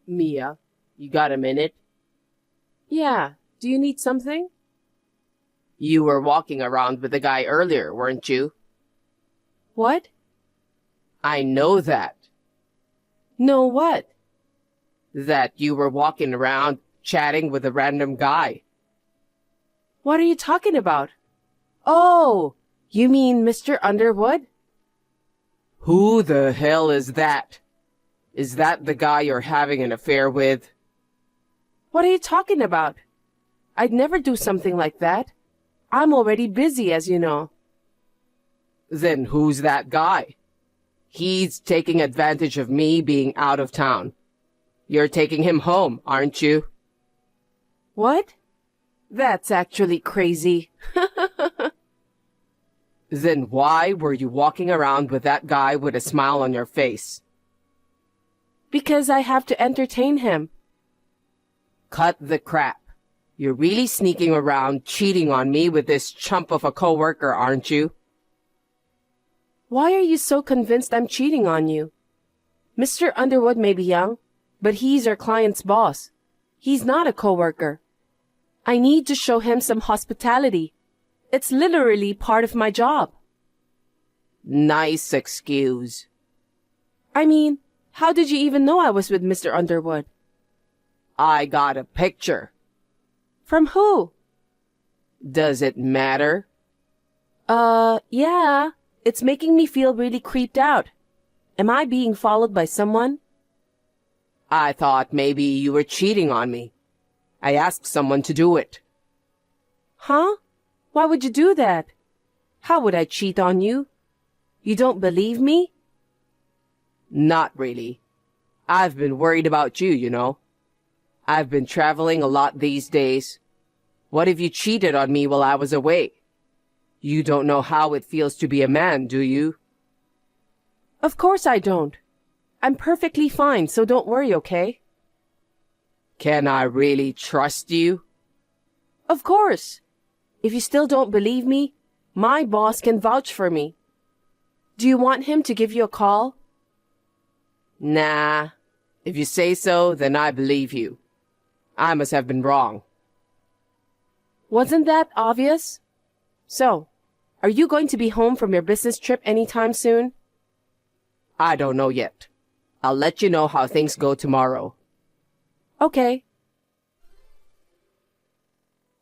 Mia, you got a minute? Yeah, do you need something? You were walking around with the guy earlier, weren't you? What? I know that. No, what? That you were walking around chatting with a random guy. What are you talking about? Oh, you mean Mr. Underwood? Who the hell is that? Is that the guy you're having an affair with? What are you talking about? I'd never do something like that. I'm already busy, as you know. Then who's that guy? He's taking advantage of me being out of town. You're taking him home, aren't you? What? That's actually crazy. Then why were you walking around with that guy with a smile on your face? Because I have to entertain him. Cut the crap. You're really sneaking around cheating on me with this chump of a coworker, aren't you? Why are you so convinced I'm cheating on you? Mr. Underwood may be young, but he's our client's boss. He's not a coworker. I need to show him some hospitality. It's literally part of my job. Nice excuse. I mean, how did you even know I was with Mr. Underwood? I got a picture. From who? Does it matter? Yeah. It's making me feel really creeped out. Am I being followed by someone? I thought maybe you were cheating on me. I asked someone to do it. Huh? Why would you do that? How would I cheat on you? You don't believe me? Not really. I've been worried about you, you know. I've been traveling a lot these days. What if you cheated on me while I was away? You don't know how it feels to be a man, do you? Of course I don't. I'm perfectly fine, so don't worry, okay? Can I really trust you? Of course. If you still don't believe me, my boss can vouch for me. Do you want him to give you a call? Nah. If you say so, then I believe you. I must have been wrong. Wasn't that obvious? So, are you going to be home from your business trip anytime soon? I don't know yet. I'll let you know how things go tomorrow. Okay.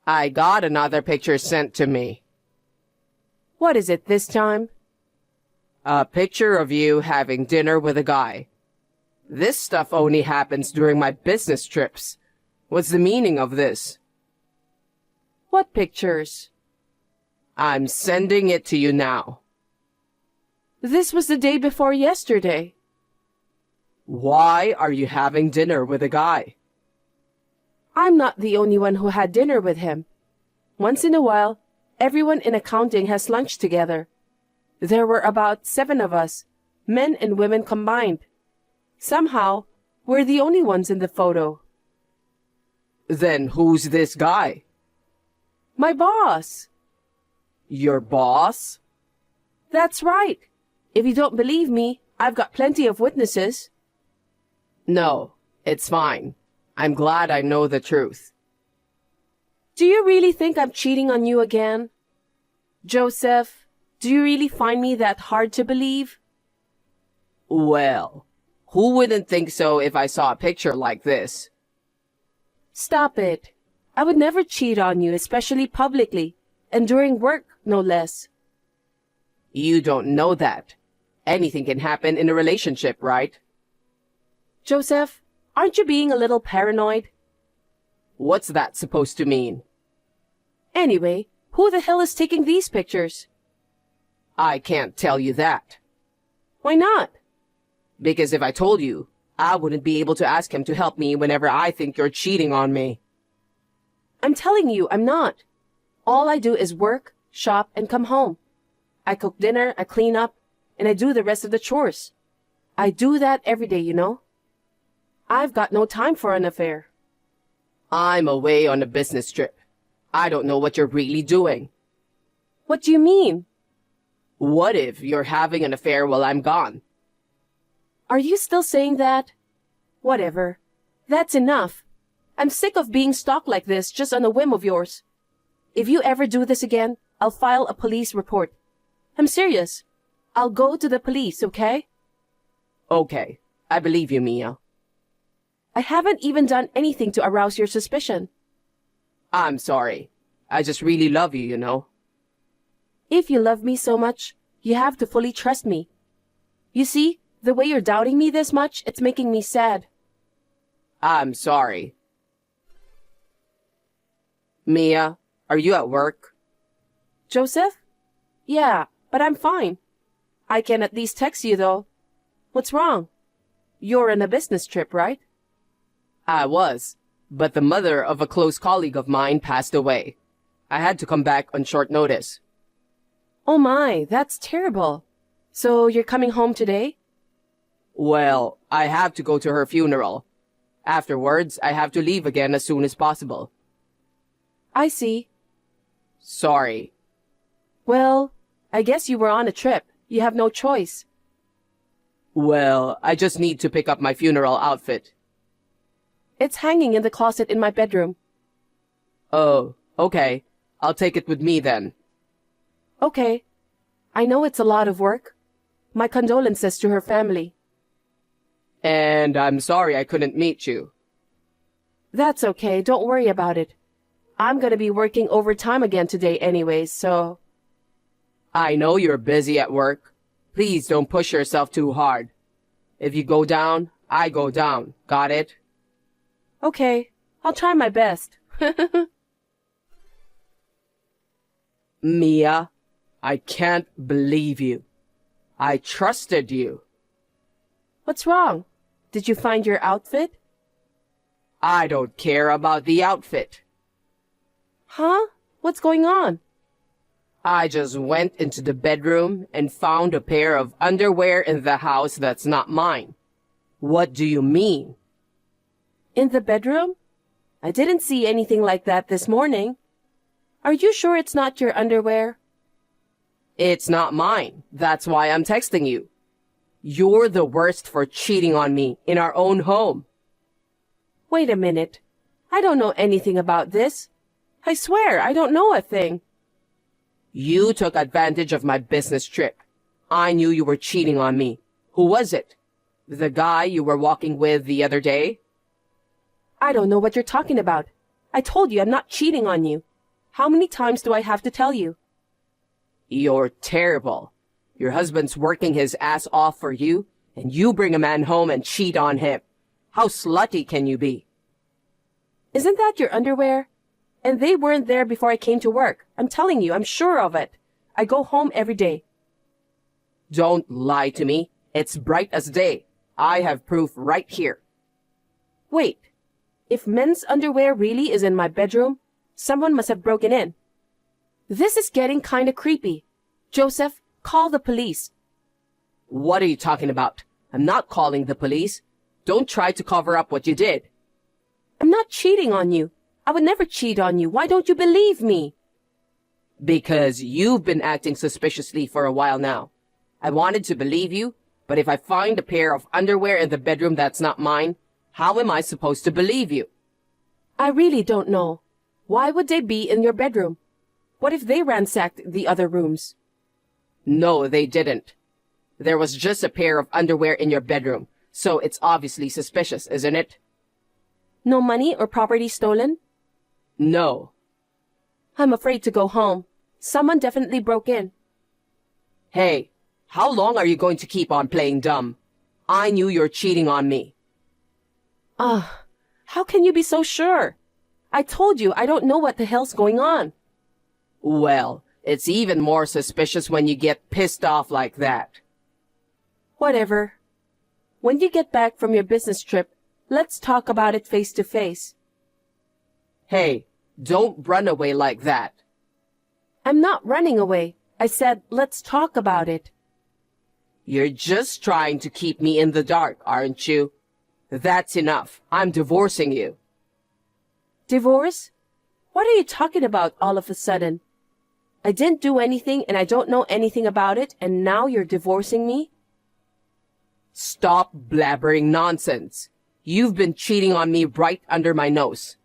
I got another picture sent to me. What is it this time? A picture of you having dinner with a guy. This stuff only happens during my business trips. What's the meaning of this? What pictures? I'm sending it to you now. This was the day before yesterday. Why are you having dinner with a guy? I'm not the only one who had dinner with him. Once in a while, everyone in accounting has lunch together. There were about 7 of us, men and women combined. Somehow, we're the only ones in the photo. Then who's this guy? My boss. Your boss? That's right. If you don't believe me, I've got plenty of witnesses. No, it's fine. I'm glad I know the truth. Do you really think I'm cheating on you again? Joseph, do you really find me that hard to believe? Well, who wouldn't think so if I saw a picture like this? Stop it. I would never cheat on you, especially publicly, and during work, no less. You don't know that. Anything can happen in a relationship, right? Joseph, aren't you being a little paranoid? What's that supposed to mean? Anyway, who the hell is taking these pictures? I can't tell you that. Why not? Because if I told you, I wouldn't be able to ask him to help me whenever I think you're cheating on me. I'm telling you, I'm not. All I do is work, shop, and come home. I cook dinner, I clean up, and I do the rest of the chores. I do that every day, you know. I've got no time for an affair. I'm away on a business trip. I don't know what you're really doing. What do you mean? What if you're having an affair while I'm gone? Are you still saying that? Whatever. That's enough. I'm sick of being stalked like this just on a whim of yours. If you ever do this again, I'll file a police report. I'm serious. I'll go to the police, okay? Okay, I believe you, Mia. I haven't even done anything to arouse your suspicion. I'm sorry. I just really love you, you know. If you love me so much, you have to fully trust me. You see, the way you're doubting me this much, it's making me sad. I'm sorry. Mia, are you at work? Joseph? Yeah, but I'm fine. I can at least text you, though. What's wrong? You're on a business trip, right? I was, but the mother of a close colleague of mine passed away. I had to come back on short notice. Oh my, that's terrible. So you're coming home today? Well, I have to go to her funeral. Afterwards, I have to leave again as soon as possible. I see. Sorry. Well, I guess you were on a trip. You have no choice. Well, I just need to pick up my funeral outfit. It's hanging in the closet in my bedroom. Oh, okay. I'll take it with me then. Okay. I know it's a lot of work. My condolences to her family. And I'm sorry I couldn't meet you. That's okay. Don't worry about it. I'm gonna be working overtime again today anyways, so... I know you're busy at work. Please don't push yourself too hard. If you go down, I go down. Got it? Okay. I'll try my best. Mia, I can't believe you. I trusted you. What's wrong? Did you find your outfit? I don't care about the outfit. Huh? What's going on? I just went into the bedroom and found a pair of underwear in the house that's not mine. What do you mean? In the bedroom? I didn't see anything like that this morning. Are you sure it's not your underwear? It's not mine. That's why I'm texting you. You're the worst for cheating on me in our own home. Wait a minute. I don't know anything about this. I swear, I don't know a thing. You took advantage of my business trip. I knew you were cheating on me. Who was it? The guy you were walking with the other day? I don't know what you're talking about. I told you I'm not cheating on you. How many times do I have to tell you? You're terrible. Your husband's working his ass off for you, and you bring a man home and cheat on him. How slutty can you be? Isn't that your underwear? And they weren't there before I came to work. I'm telling you, I'm sure of it. I go home every day. Don't lie to me. It's bright as day. I have proof right here. Wait. If men's underwear really is in my bedroom, someone must have broken in. This is getting kinda creepy. Joseph, call the police. What are you talking about? I'm not calling the police. Don't try to cover up what you did. I'm not cheating on you. I would never cheat on you. Why don't you believe me? Because you've been acting suspiciously for a while now. I wanted to believe you, but if I find a pair of underwear in the bedroom that's not mine, how am I supposed to believe you? I really don't know. Why would they be in your bedroom? What if they ransacked the other rooms? No, they didn't. There was just a pair of underwear in your bedroom, so it's obviously suspicious, isn't it? No money or property stolen? No. I'm afraid to go home. Someone definitely broke in. Hey, how long are you going to keep on playing dumb? I knew you're cheating on me. How can you be so sure? I told you I don't know what the hell's going on. Well, it's even more suspicious when you get pissed off like that. Whatever. When you get back from your business trip, let's talk about it face to face. Hey, don't run away like that. I'm not running away. I said, let's talk about it. You're just trying to keep me in the dark, aren't you? That's enough. I'm divorcing you. Divorce? What are you talking about all of a sudden? I didn't do anything and I don't know anything about it, and now you're divorcing me? Stop blabbering nonsense. You've been cheating on me right under my nose.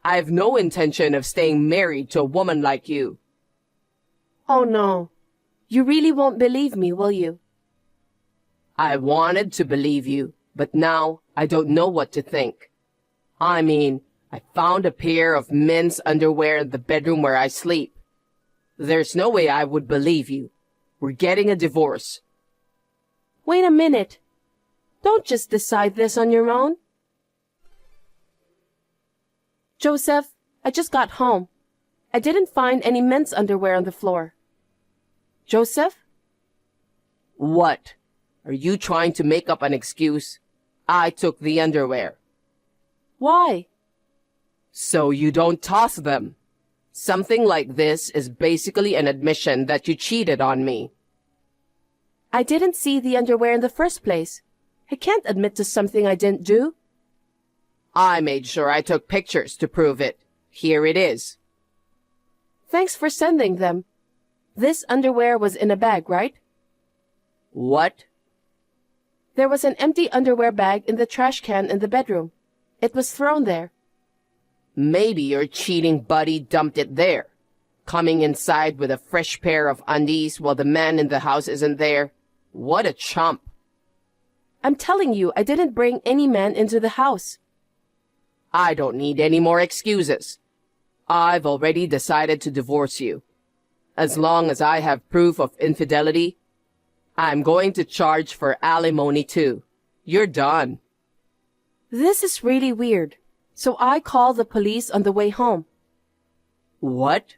I have no intention of staying married to a woman like you. Oh no. You really won't believe me, will you? I wanted to believe you, but now I don't know what to think. I mean, I found a pair of men's underwear in the bedroom where I sleep. There's no way I would believe you. We're getting a divorce. Wait a minute. Don't just decide this on your own. Joseph, I just got home. I didn't find any men's underwear on the floor. Joseph? What? Are you trying to make up an excuse? I took the underwear. Why? So you don't toss them. Something like this is basically an admission that you cheated on me. I didn't see the underwear in the first place. I can't admit to something I didn't do. I made sure I took pictures to prove it. Here it is. Thanks for sending them. This underwear was in a bag, right? What? There was an empty underwear bag in the trash can in the bedroom. It was thrown there. Maybe your cheating buddy dumped it there, coming inside with a fresh pair of undies while the man in the house isn't there. What a chump. I'm telling you, I didn't bring any man into the house. I don't need any more excuses. I've already decided to divorce you. As long as I have proof of infidelity, I'm going to charge for alimony too. You're done. This is really weird. So I called the police on the way home. What?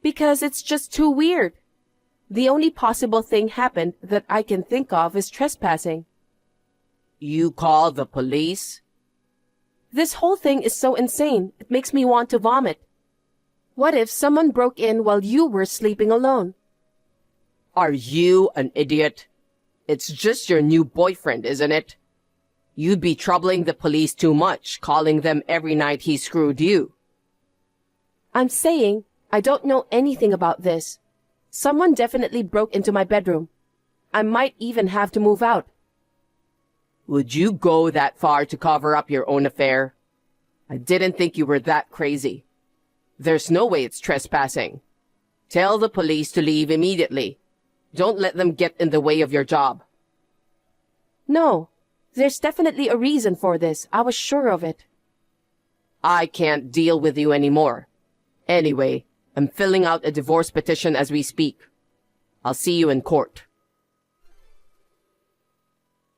Because it's just too weird. The only possible thing happened that I can think of is trespassing. You called the police? This whole thing is so insane, it makes me want to vomit. What if someone broke in while you were sleeping alone? Are you an idiot? It's just your new boyfriend, isn't it? You'd be troubling the police too much, calling them every night he screwed you. I'm saying I don't know anything about this. Someone definitely broke into my bedroom. I might even have to move out. Would you go that far to cover up your own affair? I didn't think you were that crazy. There's no way it's trespassing. Tell the police to leave immediately. Don't let them get in the way of your job. No, there's definitely a reason for this. I was sure of it. I can't deal with you anymore. Anyway, I'm filling out a divorce petition as we speak. I'll see you in court.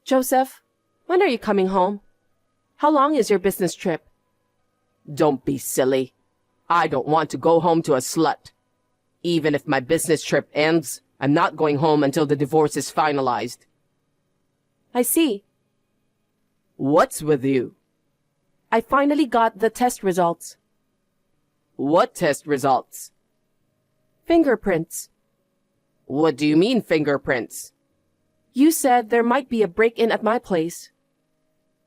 Joseph, when are you coming home? How long is your business trip? Don't be silly. I don't want to go home to a slut. Even if my business trip ends, I'm not going home until the divorce is finalized. I see. What's with you? I finally got the test results. What test results? Fingerprints. What do you mean, fingerprints? You said there might be a break-in at my place.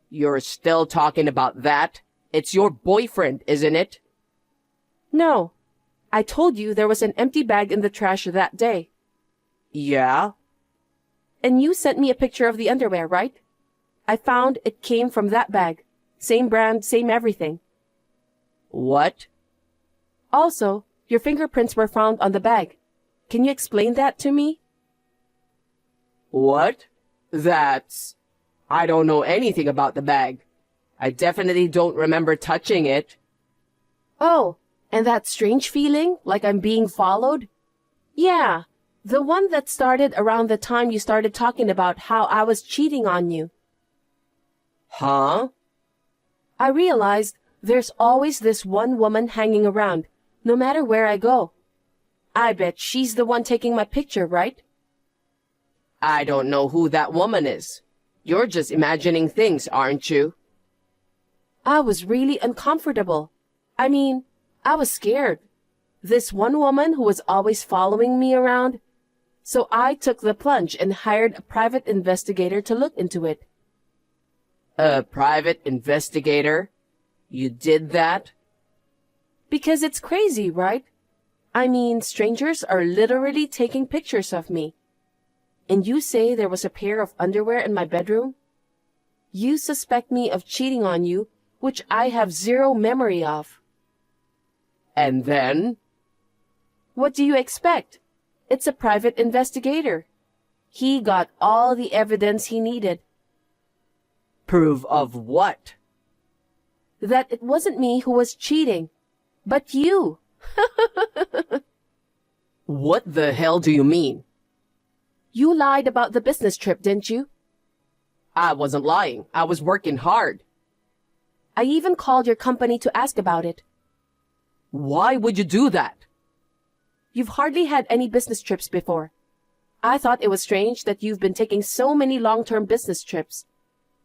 You're still talking about that? It's your boyfriend, isn't it? No. I told you there was an empty bag in the trash that day. Yeah? And you sent me a picture of the underwear, right? I found it came from that bag. Same brand, same everything. What? Also, your fingerprints were found on the bag. Can you explain that to me? What? I don't know anything about the bag. I definitely don't remember touching it. Oh, and that strange feeling, like I'm being followed? Yeah, the one that started around the time you started talking about how I was cheating on you. Huh? I realized there's always this one woman hanging around, no matter where I go. I bet she's the one taking my picture, right? I don't know who that woman is. You're just imagining things, aren't you? I was really uncomfortable. I mean, I was scared. This one woman who was always following me around. So I took the plunge and hired a private investigator to look into it. A private investigator? You did that? Because it's crazy, right? I mean, strangers are literally taking pictures of me. And you say there was a pair of underwear in my bedroom? You suspect me of cheating on you, which I have zero memory of. And then? What do you expect? It's a private investigator. He got all the evidence he needed. Proof of what? That it wasn't me who was cheating, but you. What the hell do you mean? You lied about the business trip, didn't you? I wasn't lying. I was working hard. I even called your company to ask about it. Why would you do that? You've hardly had any business trips before. I thought it was strange that you've been taking so many long-term business trips.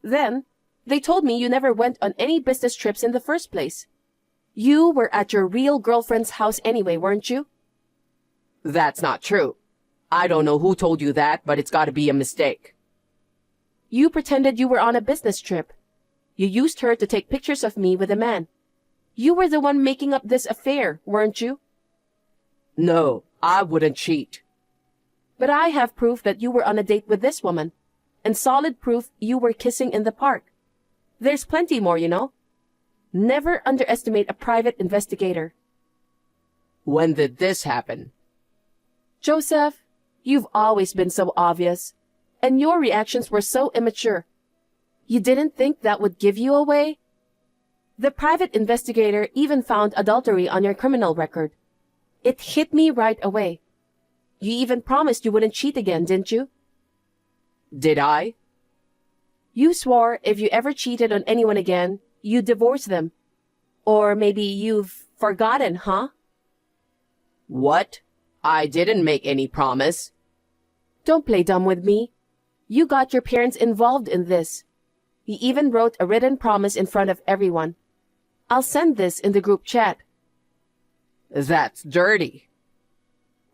Then, they told me you never went on any business trips in the first place. You were at your real girlfriend's house anyway, weren't you? That's not true. I don't know who told you that, but it's gotta be a mistake. You pretended you were on a business trip. You used her to take pictures of me with a man. You were the one making up this affair, weren't you? No, I wouldn't cheat. But I have proof that you were on a date with this woman, and solid proof you were kissing in the park. There's plenty more, you know. Never underestimate a private investigator. When did this happen? Joseph, you've always been so obvious, and your reactions were so immature. You didn't think that would give you away? The private investigator even found adultery on your criminal record. It hit me right away. You even promised you wouldn't cheat again, didn't you? Did I? You swore if you ever cheated on anyone again, you'd divorce them. Or maybe you've forgotten, huh? What? I didn't make any promise. Don't play dumb with me. You got your parents involved in this. You even wrote a written promise in front of everyone. I'll send this in the group chat. That's dirty.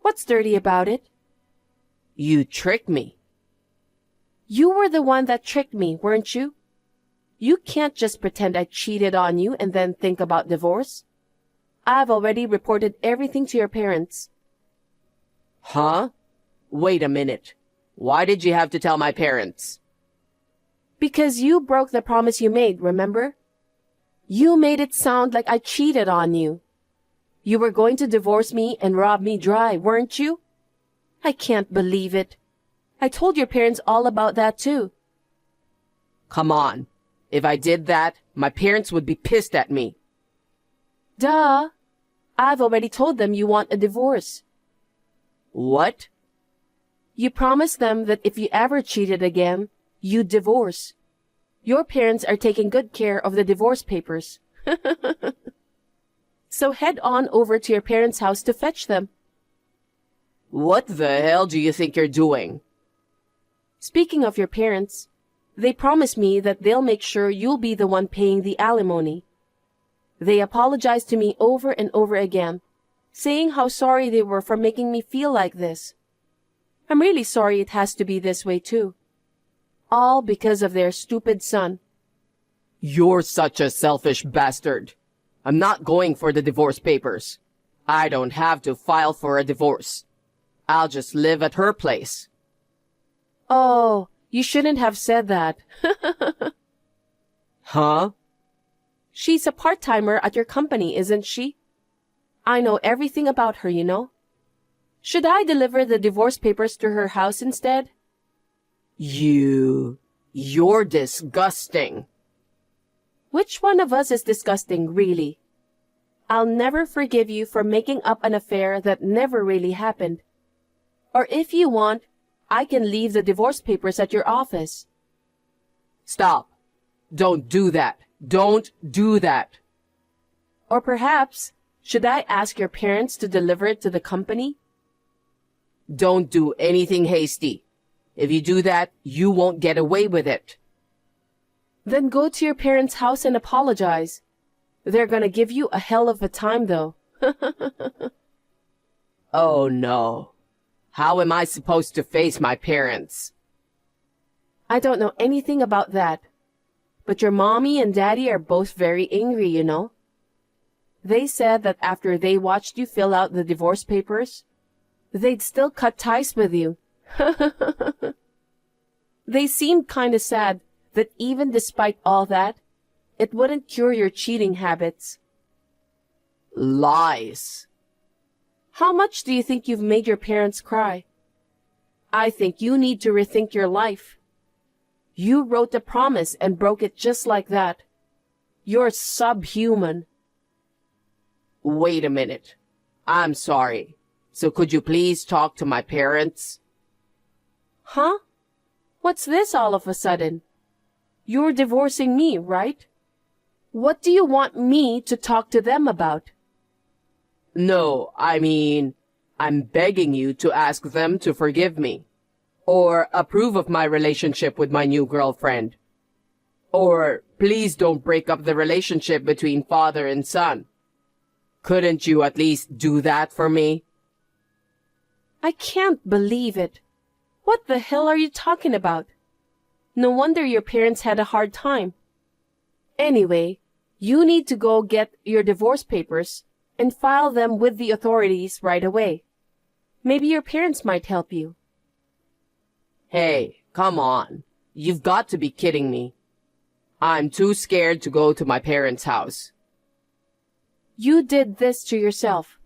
What's dirty about it? You tricked me. You were the one that tricked me, weren't you? You can't just pretend I cheated on you and then think about divorce. I've already reported everything to your parents. Huh? Wait a minute. Why did you have to tell my parents? Because you broke the promise you made, remember? You made it sound like I cheated on you. You were going to divorce me and rob me dry, weren't you? I can't believe it. I told your parents all about that too. Come on. If I did that, my parents would be pissed at me. Duh. I've already told them you want a divorce. What? You promised them that if you ever cheated again, you'd divorce. Your parents are taking good care of the divorce papers. So head on over to your parents' house to fetch them. What the hell do you think you're doing? Speaking of your parents, they promised me that they'll make sure you'll be the one paying the alimony. They apologized to me over and over again, saying how sorry they were for making me feel like this. I'm really sorry it has to be this way too. All because of their stupid son. You're such a selfish bastard. I'm not going for the divorce papers. I don't have to file for a divorce. I'll just live at her place. Oh, you shouldn't have said that. Huh? She's a part-timer at your company, isn't she? I know everything about her, you know. Should I deliver the divorce papers to her house instead? You're disgusting. Which one of us is disgusting, really? I'll never forgive you for making up an affair that never really happened. Or if you want, I can leave the divorce papers at your office. Stop. Don't do that. Don't do that. Or perhaps, should I ask your parents to deliver it to the company? Don't do anything hasty. If you do that, you won't get away with it. Then go to your parents' house and apologize. They're gonna give you a hell of a time, though. Oh no. How am I supposed to face my parents? I don't know anything about that. But your mommy and daddy are both very angry, you know. They said that after they watched you fill out the divorce papers, they'd still cut ties with you. They seemed kinda sad that even despite all that, it wouldn't cure your cheating habits. Lies. How much do you think you've made your parents cry? I think you need to rethink your life. You wrote a promise and broke it just like that. You're subhuman. Wait a minute. I'm sorry. So could you please talk to my parents? Huh? What's this all of a sudden? You're divorcing me, right? What do you want me to talk to them about? No, I mean, I'm begging you to ask them to forgive me. Or approve of my relationship with my new girlfriend. Or please don't break up the relationship between father and son. Couldn't you at least do that for me? I can't believe it. What the hell are you talking about? No wonder your parents had a hard time. Anyway, you need to go get your divorce papers and file them with the authorities right away. Maybe your parents might help you. Hey, come on. You've got to be kidding me. I'm too scared to go to my parents' house. You did this to yourself.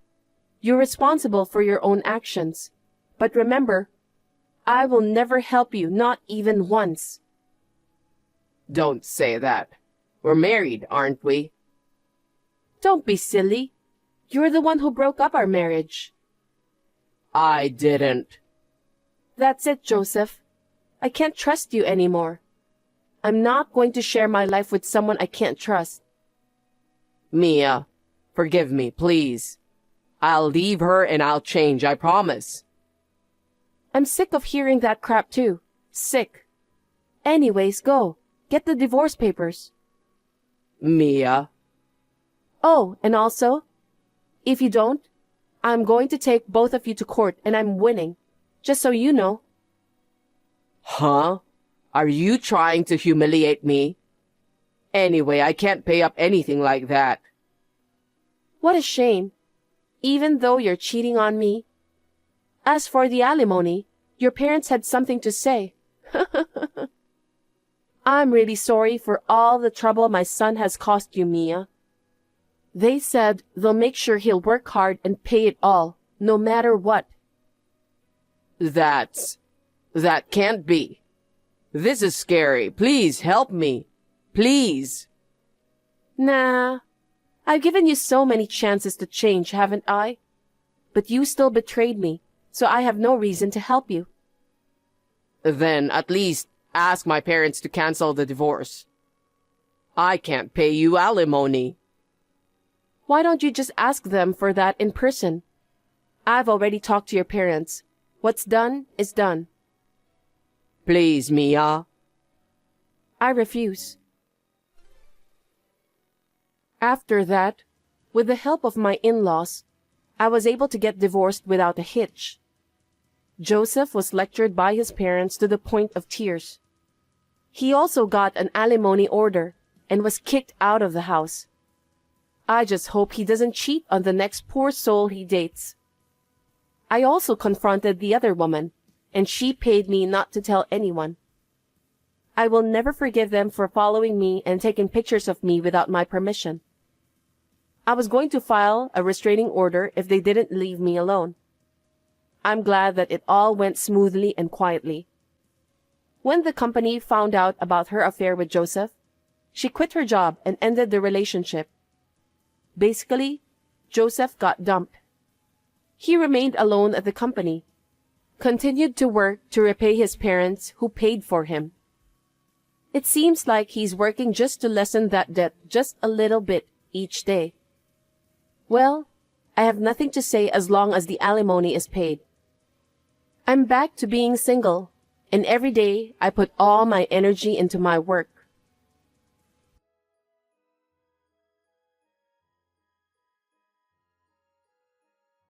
You're responsible for your own actions. But remember, I will never help you, not even once. Don't say that. We're married, aren't we? Don't be silly. You're the one who broke up our marriage. I didn't. That's it, Joseph. I can't trust you anymore. I'm not going to share my life with someone I can't trust. Mia, forgive me, please. I'll leave her and I'll change, I promise. I'm sick of hearing that crap too. Sick. Anyways, go. Get the divorce papers. Mia. Oh, and also, if you don't, I'm going to take both of you to court and I'm winning. Just so you know. Huh? Are you trying to humiliate me? Anyway, I can't pay up anything like that. What a shame. Even though you're cheating on me. As for the alimony, your parents had something to say. I'm really sorry for all the trouble my son has caused you, Mia. They said they'll make sure he'll work hard and pay it all, no matter what. That can't be. This is scary. Please help me. Please. Nah. I've given you so many chances to change, haven't I? But you still betrayed me, so I have no reason to help you. Then at least ask my parents to cancel the divorce. I can't pay you alimony. Why don't you just ask them for that in person? I've already talked to your parents. What's done is done. Please, Mia. I refuse. After that, with the help of my in-laws, I was able to get divorced without a hitch. Joseph was lectured by his parents to the point of tears. He also got an alimony order and was kicked out of the house. I just hope he doesn't cheat on the next poor soul he dates. I also confronted the other woman, and she paid me not to tell anyone. I will never forgive them for following me and taking pictures of me without my permission. I was going to file a restraining order if they didn't leave me alone. I'm glad that it all went smoothly and quietly. When the company found out about her affair with Joseph, she quit her job and ended the relationship. Basically, Joseph got dumped. He remained alone at the company, continued to work to repay his parents who paid for him. It seems like he's working just to lessen that debt just a little bit each day. Well, I have nothing to say as long as the alimony is paid. I'm back to being single, and every day I put all my energy into my work.